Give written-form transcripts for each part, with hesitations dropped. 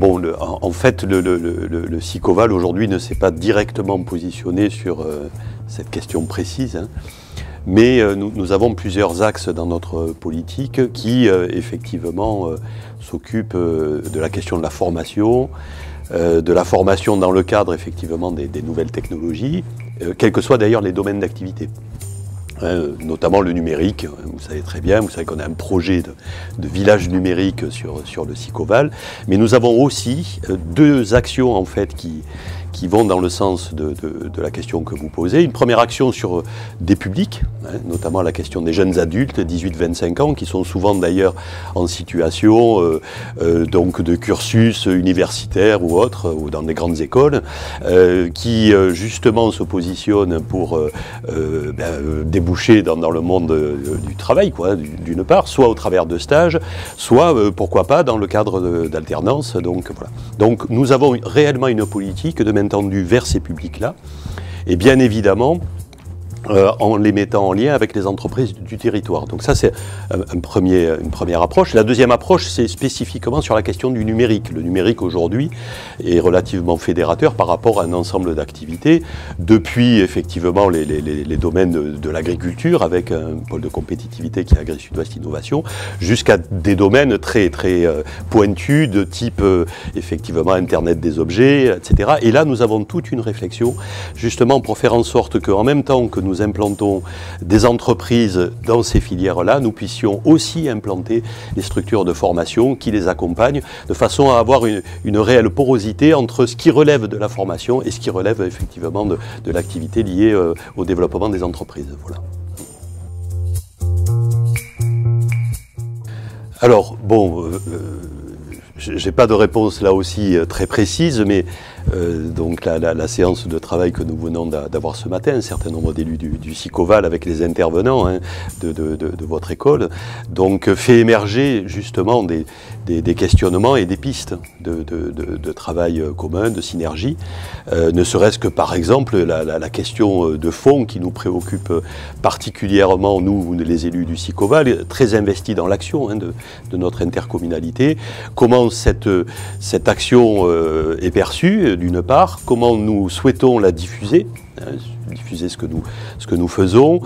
bon, en fait, le SICOVAL aujourd'hui ne s'est pas directement positionné sur cette question précise, hein. Mais nous avons plusieurs axes dans notre politique qui, effectivement, s'occupent de la question de la formation dans le cadre, effectivement, des nouvelles technologies, quels que soient d'ailleurs les domaines d'activité. Notamment le numérique, vous savez très bien, vous savez qu'on a un projet de village numérique sur le SICOVAL, mais nous avons aussi deux actions en fait qui vont dans le sens de la question que vous posez. Une première action sur des publics, notamment la question des jeunes adultes, 18-25 ans, qui sont souvent d'ailleurs en situation donc de cursus universitaire ou autre, ou dans des grandes écoles, qui justement se positionnent pour déboucher dans le monde du travail, quoi, d'une part, soit au travers de stages, soit, pourquoi pas, dans le cadre d'alternance. Donc, voilà. Donc nous avons réellement une politique de main tendue vers ces publics-là, et bien évidemment, en les mettant en lien avec les entreprises du territoire. Donc ça, c'est une première approche. La deuxième approche, c'est spécifiquement sur la question du numérique. Le numérique, aujourd'hui, est relativement fédérateur par rapport à un ensemble d'activités, depuis, effectivement, les domaines de l'agriculture, avec un pôle de compétitivité qui est Agri-Sud-Ouest Innovation, jusqu'à des domaines très, très pointus, de type, effectivement, Internet des objets, etc. Et là, nous avons toute une réflexion, justement, pour faire en sorte qu'en même temps que nous implantons des entreprises dans ces filières-là, nous puissions aussi implanter des structures de formation qui les accompagnent, de façon à avoir une réelle porosité entre ce qui relève de la formation et ce qui relève effectivement de l'activité liée au développement des entreprises. Voilà. Alors, bon, j'ai pas de réponse là aussi très précise, mais donc la séance de travail que nous venons d'avoir ce matin, un certain nombre d'élus du SICOVAL avec les intervenants de votre école, donc fait émerger justement des questionnements et des pistes de travail commun, de synergie, ne serait-ce que par exemple la question de fond qui nous préoccupe particulièrement, nous les élus du SICOVAL, très investis dans l'action de notre intercommunalité. Comment cette action est perçue, d'une part, comment nous souhaitons la diffuser, diffuser ce que nous faisons,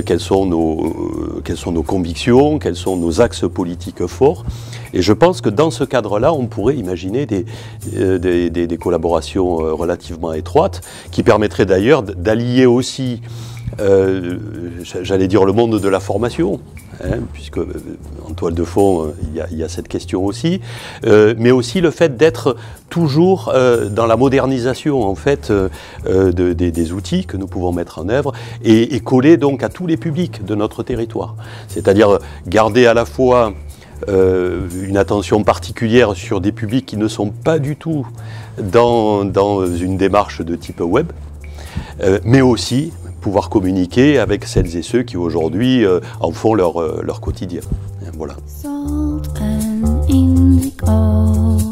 quelles sont nos convictions, quels sont nos axes politiques forts. Et je pense que dans ce cadre-là, on pourrait imaginer des collaborations relativement étroites, qui permettraient d'ailleurs d'allier aussi, j'allais dire, le monde de la formation, puisque en toile de fond, il y a cette question aussi, mais aussi le fait d'être toujours dans la modernisation en fait des outils que nous pouvons mettre en œuvre et coller donc à tous les publics de notre territoire. C'est-à-dire garder à la fois une attention particulière sur des publics qui ne sont pas du tout dans une démarche de type web, mais aussi pouvoir communiquer avec celles et ceux qui aujourd'hui en font leur quotidien. Voilà. Salt and indigo.